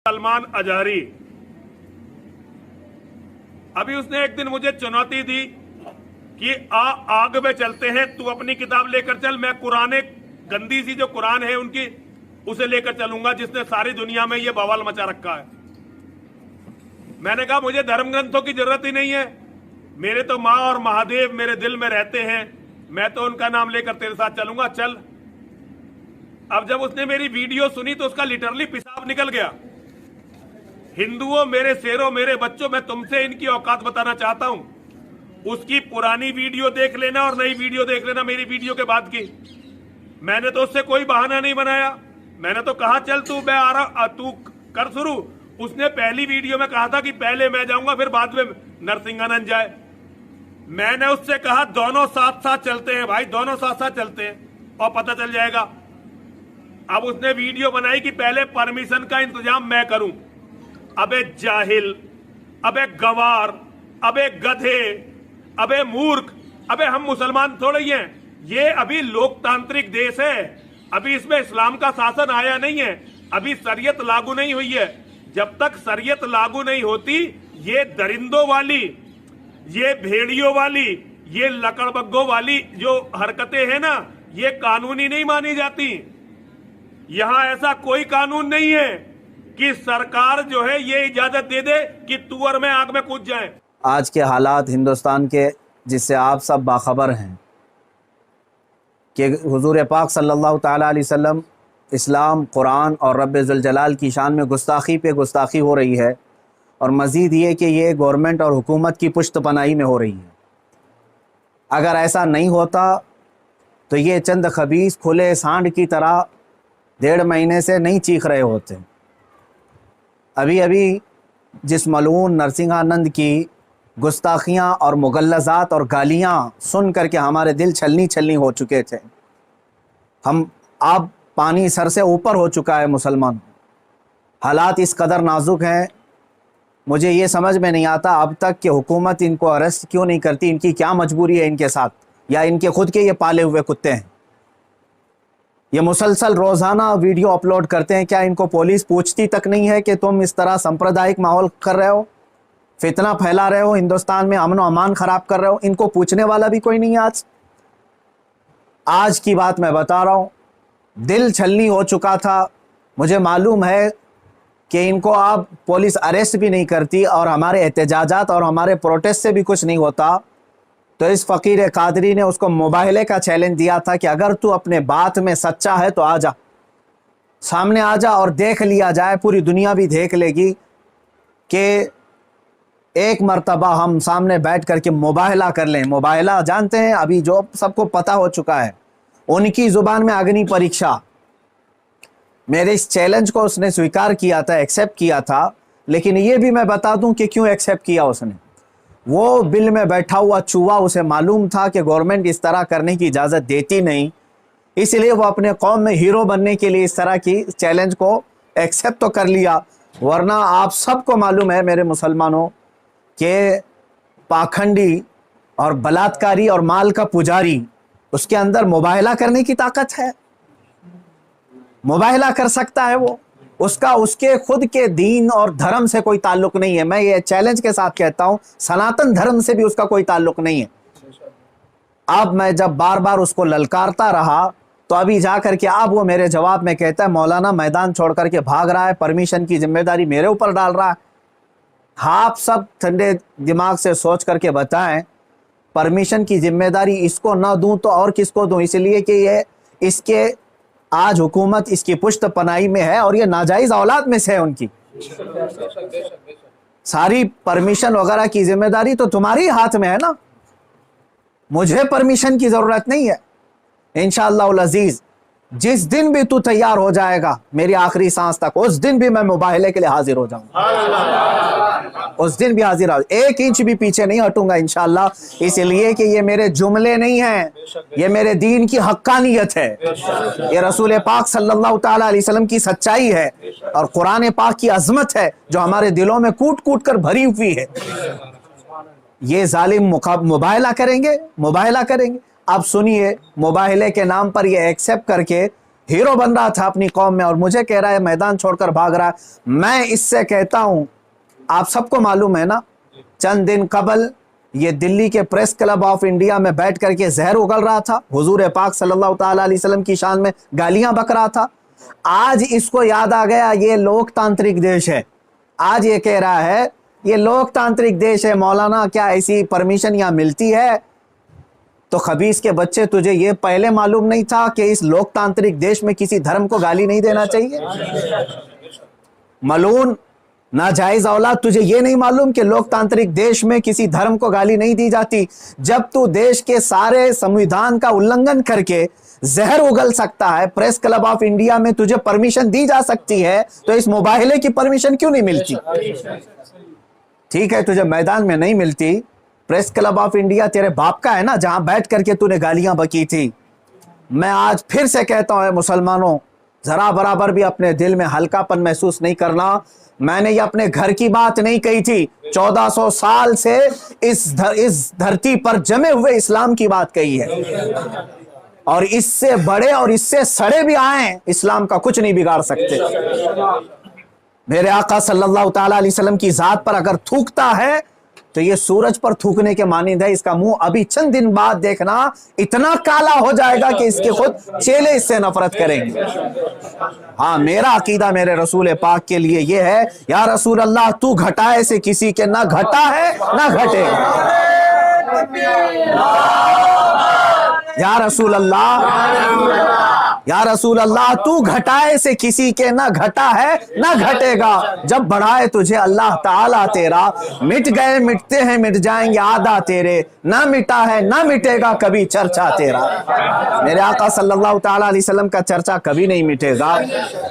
सलमान अजहरी, अभी उसने एक दिन मुझे चुनौती दी कि आग में चलते हैं, तू अपनी किताब लेकर चल, मैं कुरान, गंदी सी जो कुरान है उनकी, उसे लेकर चलूंगा जिसने सारी दुनिया में ये बवाल मचा रखा है। मैंने कहा मुझे धर्म ग्रंथों की जरूरत ही नहीं है, मेरे तो माँ और महादेव मेरे दिल में रहते हैं, मैं तो उनका नाम लेकर तेरे साथ चलूंगा, चल। अब जब उसने मेरी वीडियो सुनी तो उसका लिटरली पेशाब निकल गया। हिंदुओं, मेरे शेरों, मेरे बच्चों, मैं तुमसे इनकी औकात बताना चाहता हूं। उसकी पुरानी वीडियो देख लेना और नई वीडियो देख लेना मेरी वीडियो के बाद की। मैंने तो उससे कोई बहाना नहीं बनाया, मैंने तो कहा चल तू, मैं आ रहा, तू कर शुरू। उसने पहली वीडियो में कहा था कि पहले मैं जाऊंगा फिर बाद में नरसिंहानंद जाए। मैंने उससे कहा दोनों साथ साथ चलते हैं भाई, दोनों साथ साथ चलते हैं और पता चल जाएगा। अब उसने वीडियो बनाई कि पहले परमिशन का इंतजाम मैं करूं। अबे जाहिल, अबे गवार, अबे गधे, अबे मूर्ख, अबे हम मुसलमान थोड़े ही हैं, ये अभी लोकतांत्रिक देश है, अभी इसमें इस्लाम का शासन आया नहीं है, अभी शरीयत लागू नहीं हुई है। जब तक शरीयत लागू नहीं होती, ये दरिंदों वाली, ये भेड़ियों वाली, ये लकड़बग्गों वाली जो हरकतें हैं ना, ये कानूनी नहीं मानी जाती। यहां ऐसा कोई कानून नहीं है कि सरकार जो है ये इजाजत दे दे कि तू और मैं आग में कूद जाएं। आज के हालात हिंदुस्तान के, जिससे आप सब बाखबर हैं कि हुजूर पाक सल्लल्लाहु ताला अलैहि वसल्लम, इस्लाम, कुरान और रब ज़ुल जलाल की शान में गुस्ताखी पे गुस्ताखी हो रही है, और मज़ीद ये कि ये गवर्नमेंट और हुकूमत की पुश्त पनाही में हो रही है। अगर ऐसा नहीं होता तो ये चंद खबीस खुले सांड की तरह 1.5 महीने से नहीं चीख रहे होते। अभी अभी जिस मलून नरसिंहानंद की गुस्ताखियाँ और मुगल्लज़ात और गालियाँ सुन करके हमारे दिल छलनी छलनी हो चुके थे, हम अब पानी सर से ऊपर हो चुका है मुसलमान। हालात इस कदर नाजुक हैं, मुझे ये समझ में नहीं आता अब तक कि हुकूमत इनको अरेस्ट क्यों नहीं करती। इनकी क्या मजबूरी है इनके साथ, या इनके खुद के ये पाले हुए कुत्ते हैं? ये मुसलसल रोज़ाना वीडियो अपलोड करते हैं, क्या इनको पुलिस पूछती तक नहीं है कि तुम इस तरह सांप्रदायिक माहौल कर रहे हो, फितना फैला रहे हो, हिंदुस्तान में अमन व अमान ख़राब कर रहे हो? इनको पूछने वाला भी कोई नहीं है। आज की बात मैं बता रहा हूँ, दिल छलनी हो चुका था। मुझे मालूम है कि इनको अब पुलिस अरेस्ट भी नहीं करती और हमारे एहतजाजात और हमारे प्रोटेस्ट से भी कुछ नहीं होता, तो इस फ़कीर कादरी ने उसको मुबाहले का चैलेंज दिया था कि अगर तू अपने बात में सच्चा है तो आ जा, सामने आ जा और देख लिया जाए, पूरी दुनिया भी देख लेगी कि एक मर्तबा हम सामने बैठ करके मुबाहला कर लें। मुबाहला जानते हैं, अभी जो सबको पता हो चुका है, उनकी ज़ुबान में अग्नि परीक्षा। मेरे इस चैलेंज को उसने स्वीकार किया था, एक्सेप्ट किया था, लेकिन ये भी मैं बता दूं कि क्यों एक्सेप्ट किया उसने। वो बिल में बैठा हुआ चूहा, उसे मालूम था कि गवर्नमेंट इस तरह करने की इजाज़त देती नहीं, इसलिए वो अपने कौम में हीरो बनने के लिए इस तरह की चैलेंज को एक्सेप्ट तो कर लिया। वरना आप सबको मालूम है मेरे मुसलमानों कि पाखंडी और बलात्कारी और माल का पुजारी, उसके अंदर मुबाहला करने की ताकत है, मुबाहला कर सकता है वो। उसका उसके खुद के दीन और धर्म से कोई ताल्लुक नहीं है। मैं ये चैलेंज के साथ कहता हूं, सनातन धर्म से भी उसका कोई ताल्लुक नहीं है। अब मैं जब बार बार उसको ललकारता रहा, तो अभी जा करके अब वो मेरे जवाब में कहता है, मौलाना मैदान छोड़ करके भाग रहा है, परमिशन की जिम्मेदारी मेरे ऊपर डाल रहा है। आप सब ठंडे दिमाग से सोच करके बताएं, परमिशन की जिम्मेदारी इसको ना दूं तो और किसको दूं? इसलिए कि ये इसके आज हुकूमत इसकी पुश्त पनाही में है और ये नाजायज औलाद में से है उनकी। सारी परमिशन वगैरह की जिम्मेदारी तो तुम्हारी हाथ में है ना, मुझे परमिशन की जरूरत नहीं है। इंशाअल्लाह उल अजीज, जिस दिन भी तू तैयार हो जाएगा मेरी आखिरी सांस तक, उस दिन भी मैं मुबाहले के लिए हाजिर हो जाऊंगा, उस दिन भी हाजिर हो, 1 इंच भी पीछे नहीं हटूंगा इंशाअल्लाह। इसलिए कि ये मेरे जुमले नहीं हैं, ये मेरे दीन की हक्कानियत है, ये रसूल पाक सल्लल्लाहु ताला अलैहि वसल्लम की सच्चाई है और कुरान पाक की अजमत है जो हमारे दिलों में कूट कूट कर भरी हुई है। ये जालिम मुबाहला करेंगे, मुबाहला करेंगे। अब सुनिए, मुबाहले के नाम पर ये एक्सेप्ट करके हीरो बन रहा था अपनी कौम में, और मुझे कह रहा है मैदान छोड़कर भाग रहा है। मैं इससे कहता हूं, आप सबको मालूम है ना, चंद दिन कबल ये दिल्ली के प्रेस क्लब ऑफ इंडिया में बैठ करके जहर उगल रहा था, हुजूर पाक सल्लल्लाहु ताला अलैहि वसल्लम की शान में गालियां बक रहा था। आज इसको याद आ गया ये लोकतांत्रिक देश है, आज ये कह रहा है ये लोकतांत्रिक देश है, मौलाना क्या ऐसी परमिशन यहाँ मिलती है? तो खबीस के बच्चे, तुझे ये पहले मालूम नहीं था कि इस लोकतांत्रिक देश में किसी धर्म को गाली नहीं देना चाहिए? मलून नाजायज औलाद, तुझे ये नहीं मालूम कि लोकतांत्रिक देश में किसी धर्म को गाली नहीं दी जाती? जब तू देश के सारे संविधान का उल्लंघन करके जहर उगल सकता है, प्रेस क्लब ऑफ इंडिया में तुझे परमिशन दी जा सकती है, तो इस मुबाहिले की परमिशन क्यों नहीं मिलती? ठीक है, तुझे मैदान में नहीं मिलती, प्रेस क्लब ऑफ इंडिया तेरे बाप का है ना, जहां बैठ करके तूने गालियां बकी थी। मैं आज फिर से कहता हूं मुसलमानों, जरा बराबर भी अपने दिल में हल्कापन महसूस नहीं करना। मैंने ये अपने घर की बात नहीं कही थी, 1400 साल से इस धरती पर जमे हुए इस्लाम की बात कही है, और इससे बड़े और इससे सड़े भी आए, इस्लाम का कुछ नहीं बिगाड़ सकते। मेरे आका सल्लल्लाहु ताला अलैहि वसल्लम की जात पर अगर थूकता है तो ये सूरज पर थूकने के मानिंद है। इसका मुंह अभी चंद दिन बाद देखना इतना काला हो जाएगा कि इसके खुद चेले इससे नफरत करेंगे। हाँ, मेरा अकीदा मेरे रसूल पाक के लिए ये है, या रसूल अल्लाह तू घटाए से किसी के ना घटा है ना घटे। या रसूल अल्लाह, या रसूल अल्लाह तू घटाए से किसी के ना घटा है ना घटेगा। जब बढ़ाए तुझे अल्लाह ताला तेरा, मिट गए मिटते हैं मिट जाएंगे आदा तेरे, ना मिटा है ना मिटेगा कभी चर्चा तेरा। मेरे आका सल्लल्लाहु ताला अलैहि वसल्लम का चर्चा कभी नहीं मिटेगा।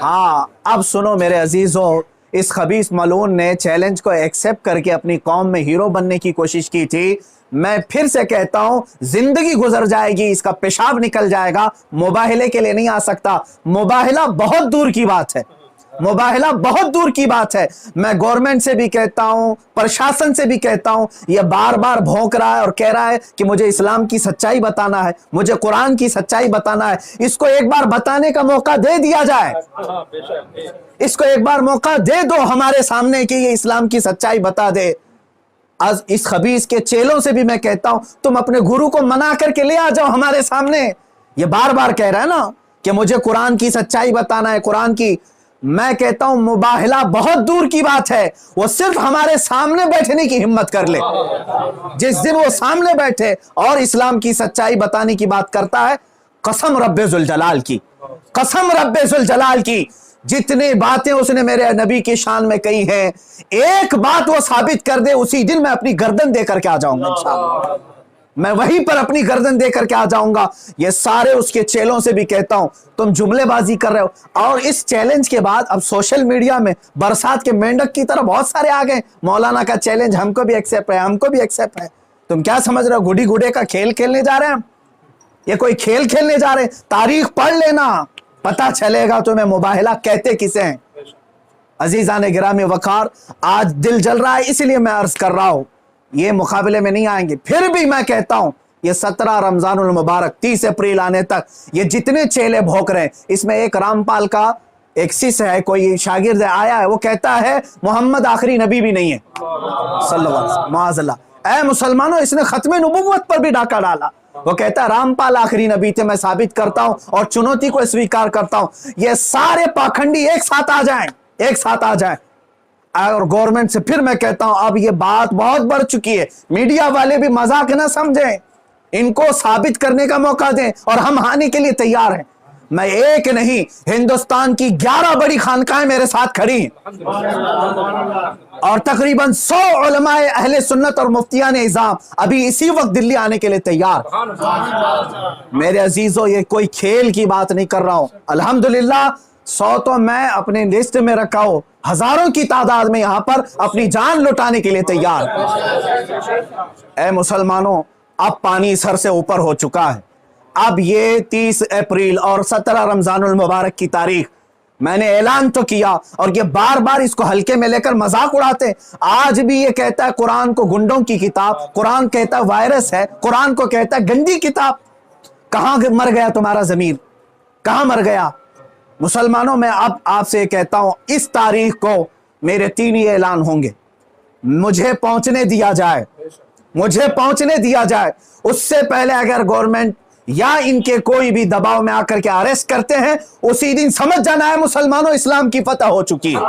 हाँ, अब सुनो मेरे अजीजों, इस खबीस मलून ने चैलेंज को एक्सेप्ट करके अपनी कौम में हीरो बनने की कोशिश की थी। मैं फिर से कहता हूं, जिंदगी गुजर जाएगी, इसका पेशाब निकल जाएगा, मुबाहिले के लिए नहीं आ सकता। मुबाहिला बहुत दूर की बात है, मुबाहिला बहुत दूर की बात है। मैं गवर्नमेंट से भी कहता हूं, प्रशासन से भी कहता हूं, यह बार बार भौंक रहा है और कह रहा है कि मुझे इस्लाम की सच्चाई बताना है, मुझे कुरान की सच्चाई बताना है। इसको एक बार बताने का मौका दे दिया जाए, इसको एक बार मौका दे दो हमारे सामने कि ये इस्लाम की सच्चाई बता दे। आज इस खबीस के चेलों से भी मैं कहता हूं, तुम अपने गुरु को मना करके ले आ जाओ हमारे सामने। ये बार बार कह रहा है ना कि मुझे कुरान की सच्चाई बताना है, कुरान की। मैं कहता हूं मुबाहिला बहुत दूर की बात है, वो सिर्फ हमारे सामने बैठने की हिम्मत कर ले। जिस दिन वो सामने बैठे और इस्लाम की सच्चाई बताने की बात करता है, कसम रब्बे जुल जलाल की, कसम रब्बे जुल जलाल की, जितनी बातें उसने मेरे नबी की शान में कही हैं, एक बात वो साबित कर दे, उसी दिन मैं अपनी गर्दन देकर के आ जाऊंगा इंशाअल्लाह। मैं वहीं पर अपनी गर्दन देकर के आ जाऊंगा। ये सारे उसके चेलों से भी कहता हूं, तुम जुमलेबाजी कर रहे हो। और इस चैलेंज के बाद अब सोशल मीडिया में बरसात के मेंढक की तरह बहुत सारे आ गए, मौलाना का चैलेंज हमको भी एक्सेप्ट है, हमको भी एक्सेप्ट है। तुम क्या समझ रहे हो, गुडी गुडे का खेल खेलने जा रहे हैं हम? ये कोई खेल खेलने जा रहे हैं? तारीख पढ़ लेना, पता चलेगा तुम्हें मुबाहिला कहते किसे हैं। अजीजान गिरामी वकार, आज दिल जल रहा है इसलिए मैं अर्ज कर रहा हूं, ये मुकाबले में नहीं आएंगे। फिर भी मैं कहता हूं, ये 17 रमजानुल मुबारक 30 अप्रैल आने तक ये जितने चेले भोंक रहे हैं, इसमें एक रामपाल का एक शिष्य है, कोई शागिर्द आया है, वो कहता है मोहम्मद आखिरी नबी भी नहीं है सल्लल्लाहु अलैहि वसल्लम। माअज़ल्लाह। ऐ मुसलमानों, इसने खत्मे नबुव्वत पर भी डाका डाला। वो कहता है रामपाल आखिरी नबी थे, मैं साबित करता हूं और चुनौती को स्वीकार करता हूं। ये सारे पाखंडी एक साथ आ जाएं, एक साथ आ जाएं। और गवर्नमेंट से फिर मैं कहता हूं, अब ये बात बहुत बढ़ चुकी है, मीडिया वाले भी मजाक न समझें, इनको साबित करने का मौका दें और हम आने के लिए तैयार हैं। मैं एक नहीं, हिंदुस्तान की 11 बड़ी खानकाएं मेरे साथ खड़ी हैं और तकरीबन 100 उलमाए अहले सुन्नत और मुफ्तियान इज़ाम अभी इसी वक्त दिल्ली आने के लिए तैयार। मेरे अजीजों, ये कोई खेल की बात नहीं कर रहा हूं। अल्हम्दुलिल्लाह 100 तो मैं अपने लिस्ट में रखा हूं, हजारों की तादाद में यहां पर अपनी जान लुटाने के लिए तैयार। ऐ मुसलमानों, अब पानी सर से ऊपर हो चुका है। अब ये 30 अप्रैल और 17 रमजानुल मुबारक की तारीख मैंने ऐलान तो किया और ये बार बार इसको हल्के में लेकर मजाक उड़ाते। आज भी ये कहता है कुरान को गुंडों की किताब, कुरान कहता है वायरस है, कुरान को कहता है गंदी किताब। कहां मर गया तुम्हारा ज़मीर, कहां मर गया? मुसलमानों, मैं अब आपसे ये कहता हूं, इस तारीख को मेरे 3 ही ऐलान होंगे, मुझे पहुंचने दिया जाए, मुझे पहुंचने दिया जाए। उससे पहले अगर गवर्नमेंट या इनके कोई भी दबाव में आकर के अरेस्ट करते हैं, उसी दिन समझ जाना है मुसलमानों, इस्लाम की फतह हो चुकी है।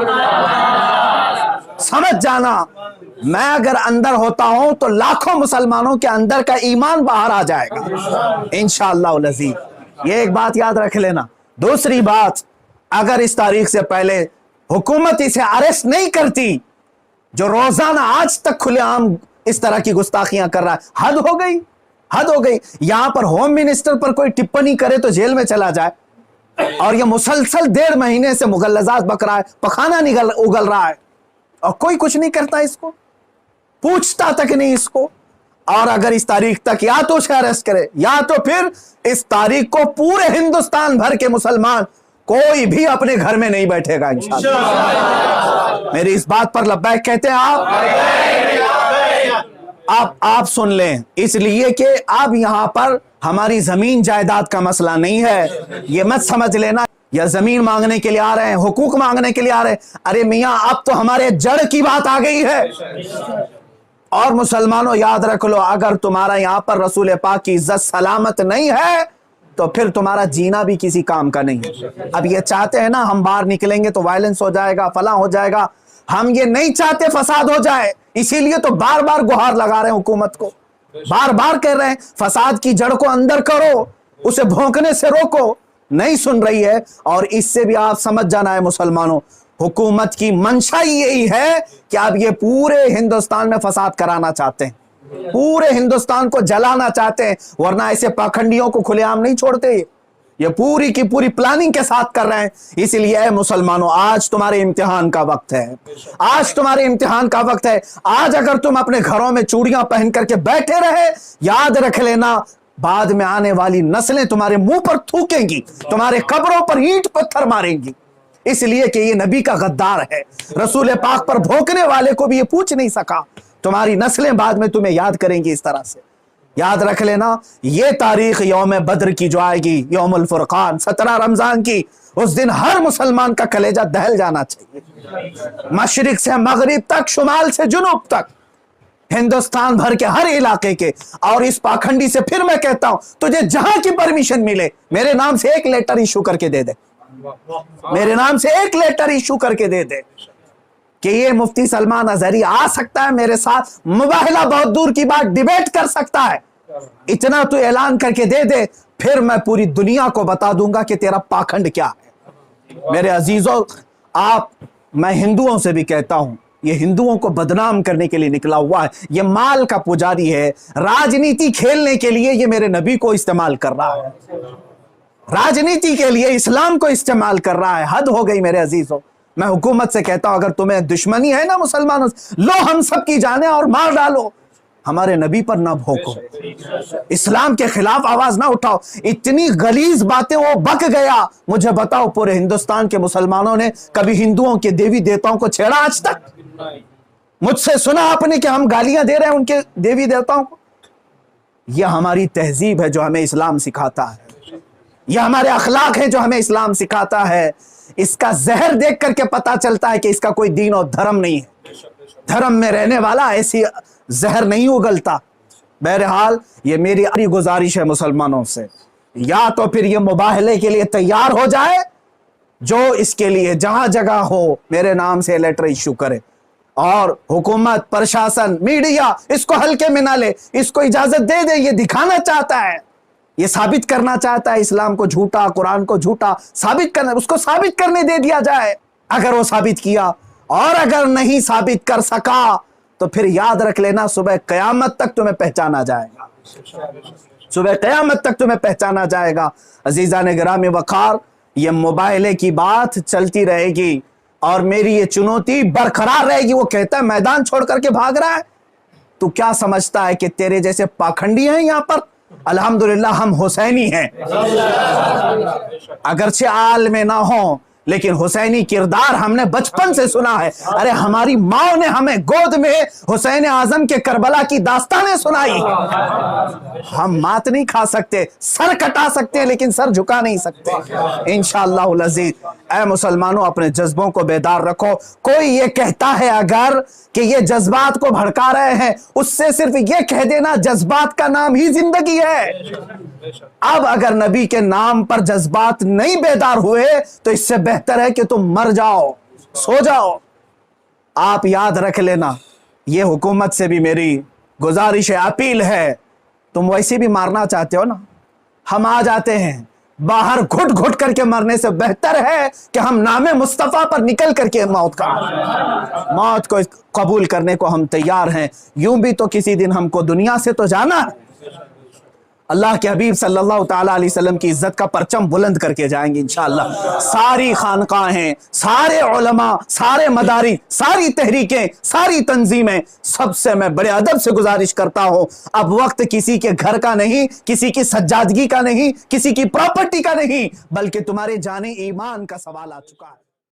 समझ जाना, मैं अगर अंदर होता हूं तो लाखों मुसलमानों के अंदर का ईमान बाहर आ जाएगा इंशाअल्लाह अज़ीज़। ये एक बात याद रख लेना। दूसरी बात, अगर इस तारीख से पहले हुकूमत इसे अरेस्ट नहीं करती, जो रोजाना आज तक खुलेआम इस तरह की गुस्ताखियां कर रहा है, हद हो गई, हद हो गई। यहां पर होम मिनिस्टर पर कोई टिप्पणी करे तो जेल में चला जाए, और ये मुसलसल 1.5 महीने से मुगल्लजात बक रहा है, पखाना उगल रहा है, और कोई कुछ नहीं करता, इसको पूछता तक नहीं इसको। और अगर इस तारीख तक या तो उसे अरेस्ट करे, या तो फिर इस तारीख को पूरे हिंदुस्तान भर के मुसलमान कोई भी अपने घर में नहीं बैठेगा इंशाअल्लाह। मेरी इस बात पर लब्बैक कहते हैं आप सुन लें, इसलिए कि अब यहां पर हमारी जमीन जायदाद का मसला नहीं है। ये मत समझ लेना या जमीन मांगने के लिए आ रहे हैं, हुकूक मांगने के लिए आ रहे हैं। अरे मियां, अब तो हमारे जड़ की बात आ गई है। और मुसलमानों याद रख लो, अगर तुम्हारा यहां पर रसूल पाक की इज्जत सलामत नहीं है तो फिर तुम्हारा जीना भी किसी काम का नहीं है। अब ये चाहते हैं ना हम बाहर निकलेंगे तो वायलेंस हो जाएगा, फला हो जाएगा, हम ये नहीं चाहते फसाद हो जाए, इसीलिए तो बार बार गुहार लगा रहे हैं हुकूमत को, बार बार कह रहे हैं फसाद की जड़ को अंदर करो, उसे भोंकने से रोको। नहीं सुन रही है। और इससे भी आप समझ जाना है मुसलमानों, हुकूमत की मंशा यही है कि आप ये पूरे हिंदुस्तान में फसाद कराना चाहते हैं, पूरे हिंदुस्तान को जलाना चाहते हैं, वरना ऐसे पाखंडियों को खुलेआम नहीं छोड़ते। ये पूरी की पूरी प्लानिंग के साथ कर रहे हैं। इसलिए मुसलमानों, आज तुम्हारे इम्तिहान का वक्त है, आज तुम्हारे इम्तिहान का वक्त है। आज अगर तुम अपने घरों में चूड़ियां पहन करके बैठे रहे, याद रख लेना बाद में आने वाली नस्लें तुम्हारे मुंह पर थूकेंगी, तुम्हारे कब्रों पर ईंट पत्थर मारेंगी। इसलिए कि ये नबी का गद्दार है, रसूल पाक पर भोंकने वाले को भी ये पूछ नहीं सका। तुम्हारी नस्लें बाद में तुम्हें याद करेंगी इस तरह से। याद रख लेना, ये तारीख यौम बद्र की जो आएगी, यौमुल फुरकान 17 रमजान की, उस दिन हर मुसलमान का कलेजा दहल जाना चाहिए। मशरिक से मगरिब तक, शुमाल से जुनूब तक, हिंदुस्तान भर के हर इलाके के। और इस पाखंडी से फिर मैं कहता हूं, तुझे जहां की परमिशन मिले मेरे नाम से एक लेटर इशू करके दे दे, मेरे नाम से एक लेटर इशू करके दे दे कि ये मुफ्ती सलमान अजहरी आ सकता है मेरे साथ, मुबाहला बहुत दूर की बात, डिबेट कर सकता है। इतना तो ऐलान करके दे दे, फिर मैं पूरी दुनिया को बता दूंगा कि तेरा पाखंड क्या है। मेरे अजीजों, मैं हिंदुओं से भी कहता हूं, ये हिंदुओं को बदनाम करने के लिए निकला हुआ है, ये माल का पुजारी है, राजनीति खेलने के लिए ये मेरे नबी को इस्तेमाल कर रहा है, राजनीति के लिए इस्लाम को इस्तेमाल कर रहा है। हद हो गई मेरे अजीजों। मैं हुकूमत से कहता हूं, अगर तुम्हें दुश्मनी है ना मुसलमानों से, लो हम सब की जाने और मार डालो, हमारे नबी पर ना भोंको, इस्लाम के खिलाफ आवाज ना उठाओ। इतनी गलीज बातें वो बक गया। मुझे बताओ, पूरे हिंदुस्तान के मुसलमानों ने कभी हिंदुओं के देवी देवताओं को छेड़ा आज तक? मुझसे सुना आपने कि हम गालियां दे रहे हैं उनके देवी देवताओं को? यह हमारी तहजीब है जो हमें इस्लाम सिखाता है, यह हमारे अखलाक है जो हमें इस्लाम सिखाता है। इसका जहर देख करके पता चलता है कि इसका कोई दीन और धर्म नहीं है। धर्म में रहने वाला ऐसी जहर नहीं उगलता। बहरहाल, ये मेरी गुजारिश है मुसलमानों से, या तो फिर ये मुबाहले के लिए तैयार हो जाए, जो इसके लिए जहां जगह हो मेरे नाम से लेटर इशू करे, और हुकूमत, प्रशासन, मीडिया इसको हल्के में ना ले, इसको इजाजत दे दे। ये दिखाना चाहता है, ये साबित करना चाहता है इस्लाम को झूठा, कुरान को झूठा साबित करना, उसको साबित करने दे दिया जाए। अगर वो साबित किया, और अगर नहीं साबित कर सका तो फिर याद रख लेना, सुबह कयामत तक तुम्हें पहचाना जाएगा, सुबह कयामत तक तुम्हें पहचाना जाएगा। अजीजान गिरामी वकार, ये मुबाहले की बात चलती रहेगी और मेरी ये चुनौती बरकरार रहेगी। वो कहता है मैदान छोड़ करके भाग रहा है, तू क्या समझता है कि तेरे जैसे पाखंडी हैं यहां पर? अल्हम्दुलिल्लाह हम हुसैनी हैं, अगरचे आल में ना हो, لیکن حسینی کردار ہم نے بچپن سے سنا ہے. ارے ہماری ماں نے ہمیں گود میں حسین اعظم کے کربلا کی داستانیں سنائی. ہم مات نہیں کھا سکتے, سر کٹا سکتے ہیں لیکن سر جھکا نہیں سکتے. انشاءاللہ العزیز اے مسلمانوں, اپنے جذبوں کو بیدار رکھو. کوئی یہ کہتا ہے اگر کہ یہ جذبات کو بھڑکا رہے ہیں, اس سے صرف یہ کہہ دینا جذبات کا نام ہی زندگی ہے. اب اگر نبی کے نام پر جذبات نہیں بیدار ہوئے تو اس سے بہتر ہے کہ تم مر جاؤ, سو جاؤ. آپ یاد رکھ لینا, یہ حکومت سے بھی میری گزارش ہے, اپیل ہے, تم ویسے بھی مارنا چاہتے ہو نا, ہم آ جاتے ہیں. باہر گھٹ گھٹ کر کے مرنے سے بہتر ہے کہ ہم نام مصطفیٰ پر نکل کر کے موت کو قبول کرنے کو ہم تیار ہیں. یوں بھی تو کسی دن ہم کو دنیا سے تو جانا ہے. اللہ کے حبیب صلی اللہ تعالیٰ علیہ وسلم کی عزت کا پرچم بلند کر کے جائیں گے انشاءاللہ. ساری خانقاہیں, سارے علماء, سارے مدارس, ساری تحریکیں, ساری تنظیمیں, سب سے میں بڑے ادب سے گزارش کرتا ہوں, اب وقت کسی کے گھر کا نہیں, کسی کی سجادگی کا نہیں, کسی کی پراپرٹی کا نہیں, بلکہ تمہارے جان ایمان کا سوال آ چکا ہے.